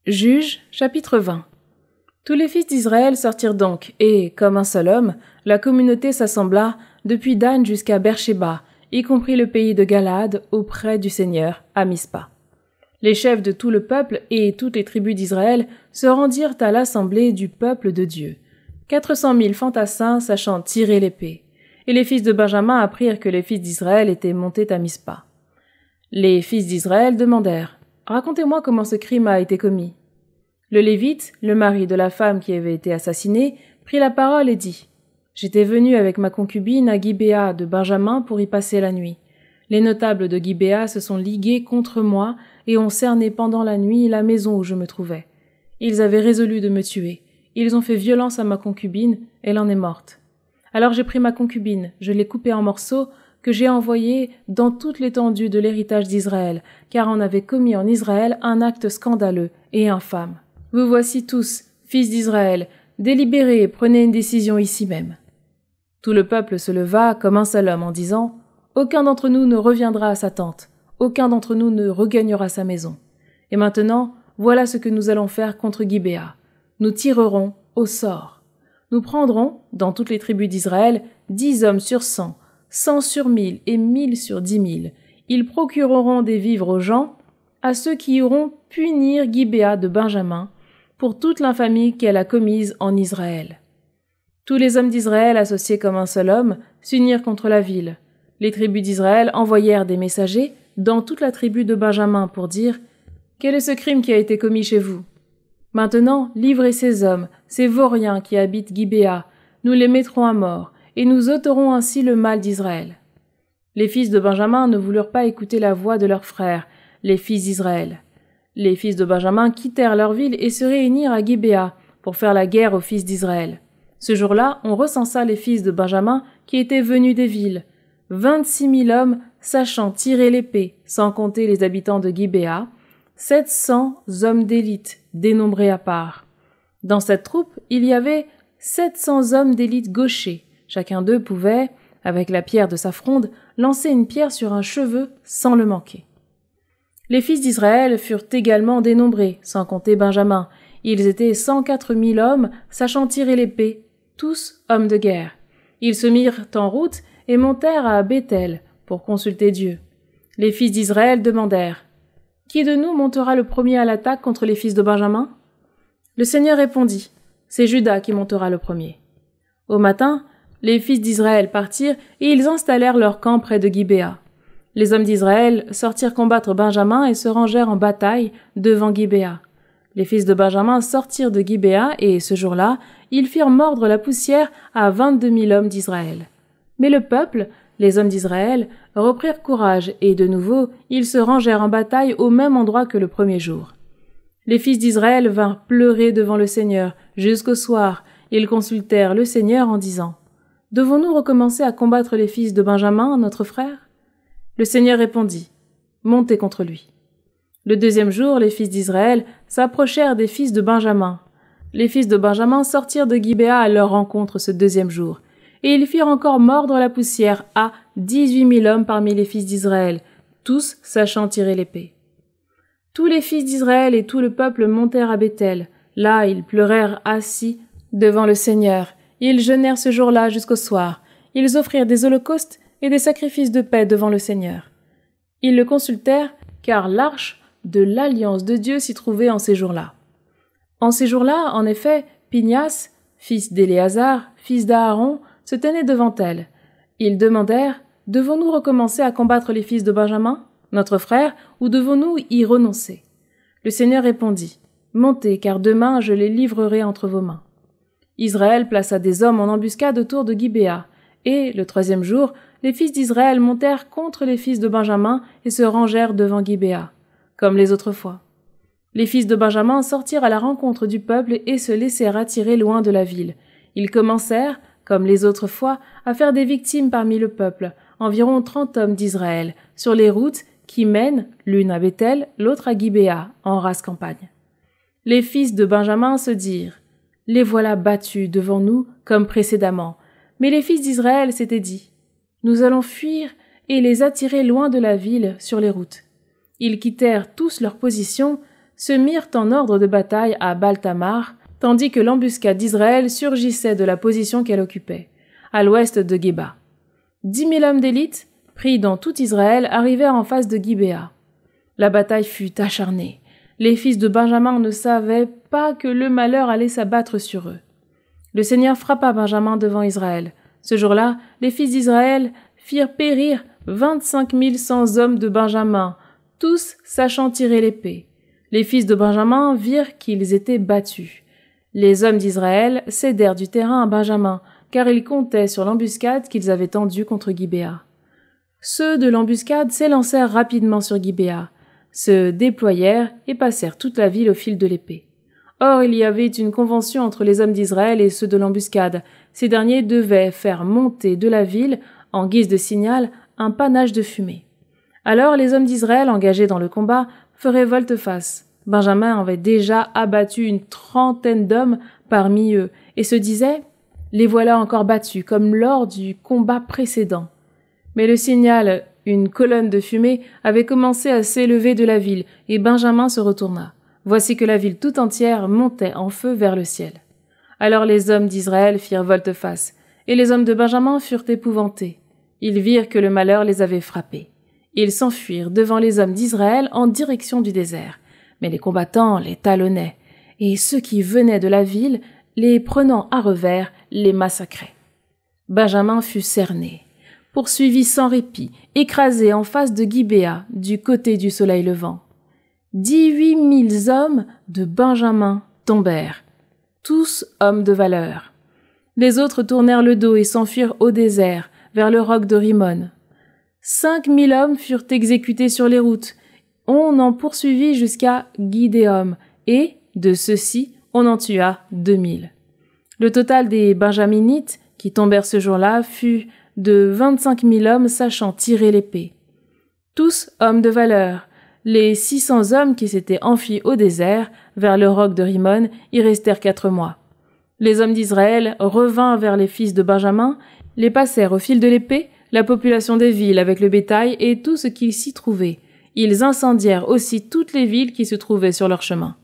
Juges, chapitre 20. Tous les fils d'Israël sortirent donc, et, comme un seul homme, la communauté s'assembla, depuis Dan jusqu'à Beersheba, y compris le pays de Galaad, auprès du Seigneur, à Mispa. Les chefs de tout le peuple et toutes les tribus d'Israël se rendirent à l'assemblée du peuple de Dieu. 400 000 fantassins sachant tirer l'épée. Et les fils de Benjamin apprirent que les fils d'Israël étaient montés à Mispa. Les fils d'Israël demandèrent « Racontez-moi comment ce crime a été commis. » Le Lévite, le mari de la femme qui avait été assassinée, prit la parole et dit « J'étais venu avec ma concubine à Gibéa de Benjamin pour y passer la nuit. Les notables de Gibéa se sont ligués contre moi et ont cerné pendant la nuit la maison où je me trouvais. Ils avaient résolu de me tuer. Ils ont fait violence à ma concubine, elle en est morte. Alors j'ai pris ma concubine, je l'ai coupée en morceaux, que j'ai envoyée dans toute l'étendue de l'héritage d'Israël, car on avait commis en Israël un acte scandaleux et infâme. Vous voici tous, fils d'Israël, délibérez et prenez une décision ici même. » Tout le peuple se leva comme un seul homme en disant « Aucun d'entre nous ne reviendra à sa tente, aucun d'entre nous ne regagnera sa maison. Et maintenant, voilà ce que nous allons faire contre Gibéa. Nous tirerons au sort. Nous prendrons, dans toutes les tribus d'Israël, 10 hommes sur 100, 100 sur 1000 et 1000 sur 10 000. Ils procureront des vivres aux gens, à ceux qui iront punir Gibéa de Benjamin, pour toute l'infamie qu'elle a commise en Israël. » Tous les hommes d'Israël, associés comme un seul homme, s'unirent contre la ville. Les tribus d'Israël envoyèrent des messagers dans toute la tribu de Benjamin pour dire « Quel est ce crime qui a été commis chez vous ? Maintenant, livrez ces hommes, ces vauriens qui habitent Gibéa, nous les mettrons à mort, et nous ôterons ainsi le mal d'Israël. » Les fils de Benjamin ne voulurent pas écouter la voix de leurs frères, les fils d'Israël. Les fils de Benjamin quittèrent leur ville et se réunirent à Gibéa pour faire la guerre aux fils d'Israël. Ce jour-là, on recensa les fils de Benjamin qui étaient venus des villes. 26 000 hommes sachant tirer l'épée, sans compter les habitants de Gibéa, 700 hommes d'élite, dénombrés à part. Dans cette troupe, il y avait 700 hommes d'élite gauchers. Chacun d'eux pouvait, avec la pierre de sa fronde, lancer une pierre sur un cheveu sans le manquer. Les fils d'Israël furent également dénombrés, sans compter Benjamin. Ils étaient 104 000 hommes sachant tirer l'épée, tous hommes de guerre. Ils se mirent en route et montèrent à Béthel pour consulter Dieu. Les fils d'Israël demandèrent « Qui de nous montera le premier à l'attaque contre les fils de Benjamin ?» Le Seigneur répondit « C'est Juda qui montera le premier. » Au matin, les fils d'Israël partirent et ils installèrent leur camp près de Gibéa. Les hommes d'Israël sortirent combattre Benjamin et se rangèrent en bataille devant Gibéa. Les fils de Benjamin sortirent de Gibéa et, ce jour-là, ils firent mordre la poussière à 22 000 hommes d'Israël. Mais le peuple, les hommes d'Israël, reprirent courage et, de nouveau, ils se rangèrent en bataille au même endroit que le premier jour. Les fils d'Israël vinrent pleurer devant le Seigneur jusqu'au soir. Ils consultèrent le Seigneur en disant « Devons-nous recommencer à combattre les fils de Benjamin, notre frère ?» Le Seigneur répondit « Montez contre lui. » Le deuxième jour, les fils d'Israël s'approchèrent des fils de Benjamin. Les fils de Benjamin sortirent de Gibéa à leur rencontre ce deuxième jour, et ils firent encore mordre la poussière à 18 000 hommes parmi les fils d'Israël, tous sachant tirer l'épée. Tous les fils d'Israël et tout le peuple montèrent à Béthel. Là, ils pleurèrent assis devant le Seigneur. Ils jeûnèrent ce jour-là jusqu'au soir. Ils offrirent des holocaustes et des sacrifices de paix devant le Seigneur. Ils le consultèrent, car l'arche de l'alliance de Dieu s'y trouvait en ces jours-là. En ces jours-là, en effet, Pinias, fils d'Éléazar, fils d'Aaron, se tenait devant elle. Ils demandèrent « Devons-nous recommencer à combattre les fils de Benjamin, notre frère, ou devons-nous y renoncer ?» Le Seigneur répondit « Montez, car demain je les livrerai entre vos mains. » Israël plaça des hommes en embuscade autour de Gibéa, et, le troisième jour, les fils d'Israël montèrent contre les fils de Benjamin et se rangèrent devant Gibéa, comme les autres fois. Les fils de Benjamin sortirent à la rencontre du peuple et se laissèrent attirer loin de la ville. Ils commencèrent, comme les autres fois, à faire des victimes parmi le peuple, environ 30 hommes d'Israël, sur les routes qui mènent, l'une à Béthel, l'autre à Gibéa, en rase campagne. Les fils de Benjamin se dirent « Les voilà battus devant nous comme précédemment. » Mais les fils d'Israël s'étaient dit « Nous allons fuir et les attirer loin de la ville sur les routes. » Ils quittèrent tous leur position, se mirent en ordre de bataille à Baal-Tamar, tandis que l'embuscade d'Israël surgissait de la position qu'elle occupait, à l'ouest de Géba. 10 000 hommes d'élite, pris dans tout Israël, arrivèrent en face de Gibéa. La bataille fut acharnée. Les fils de Benjamin ne savaient pas que le malheur allait s'abattre sur eux. Le Seigneur frappa Benjamin devant Israël. Ce jour-là, les fils d'Israël firent périr 25 100 hommes de Benjamin, tous sachant tirer l'épée. Les fils de Benjamin virent qu'ils étaient battus. Les hommes d'Israël cédèrent du terrain à Benjamin, car ils comptaient sur l'embuscade qu'ils avaient tendue contre Gibéa. Ceux de l'embuscade s'élancèrent rapidement sur Gibéa, se déployèrent et passèrent toute la ville au fil de l'épée. Or, il y avait une convention entre les hommes d'Israël et ceux de l'embuscade. Ces derniers devaient faire monter de la ville, en guise de signal, un panache de fumée. Alors les hommes d'Israël engagés dans le combat feraient volte-face. Benjamin avait déjà abattu une 30aine d'hommes parmi eux et se disait « Les voilà encore battus, comme lors du combat précédent. » Mais le signal, une colonne de fumée, avait commencé à s'élever de la ville et Benjamin se retourna. Voici que la ville tout entière montait en feu vers le ciel. Alors les hommes d'Israël firent volte-face, et les hommes de Benjamin furent épouvantés. Ils virent que le malheur les avait frappés. Ils s'enfuirent devant les hommes d'Israël en direction du désert. Mais les combattants les talonnaient, et ceux qui venaient de la ville, les prenant à revers, les massacraient. Benjamin fut cerné, poursuivi sans répit, écrasé en face de Gibéa, du côté du soleil levant. 18 000 hommes de Benjamin tombèrent, tous hommes de valeur. Les autres tournèrent le dos et s'enfuirent au désert, vers le roc de Rimon. 5 000 hommes furent exécutés sur les routes. On en poursuivit jusqu'à Gidéom, et, de ceux-ci, on en tua 2 000. Le total des Benjaminites, qui tombèrent ce jour-là, fut de 25 000 hommes sachant tirer l'épée. Tous hommes de valeur. Les 600 hommes qui s'étaient enfuis au désert, vers le roc de Rimon, y restèrent 4 mois. Les hommes d'Israël revinrent vers les fils de Benjamin, les passèrent au fil de l'épée, la population des villes avec le bétail et tout ce qui s'y trouvait. Ils incendièrent aussi toutes les villes qui se trouvaient sur leur chemin.